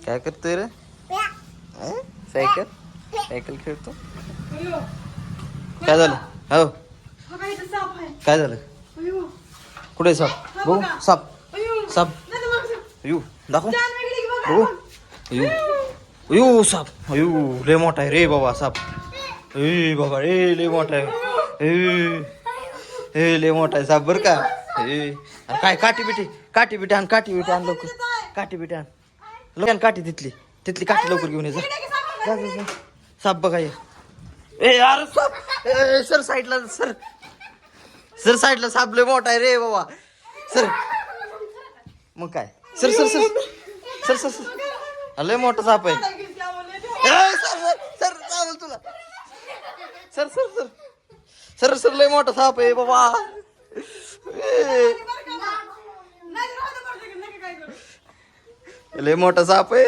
काय करतोय रे? Cycle cycle खेळतो. काय झालं? हो काय झालं? कुठे साप? बघू साप साप यू दाखव बघू यू यू साप यू लय मोठा आहे रे बाबा साप. ए बाबा ए लय मोठा आहे. ए लय मोठा आहे साप बर का. काय काठी बिटी आण काठी बिटी आण लवकर. काठी बिटी आण लवकर काठी तिथली तिथली काठी लवकर घेऊन ये जा. जा, जा, जा. साप बघा ये. ए यार साप सर साईडला सर साईडला साप लय मोठा आहे रे बाबा. सर मग काय sir sir sir sir sir sir लय मोठा साप आहे. सर चावल तुला. Sir sir sir sir sir लय मोठा साप आहे बाबा. लय मोठा साप आहे.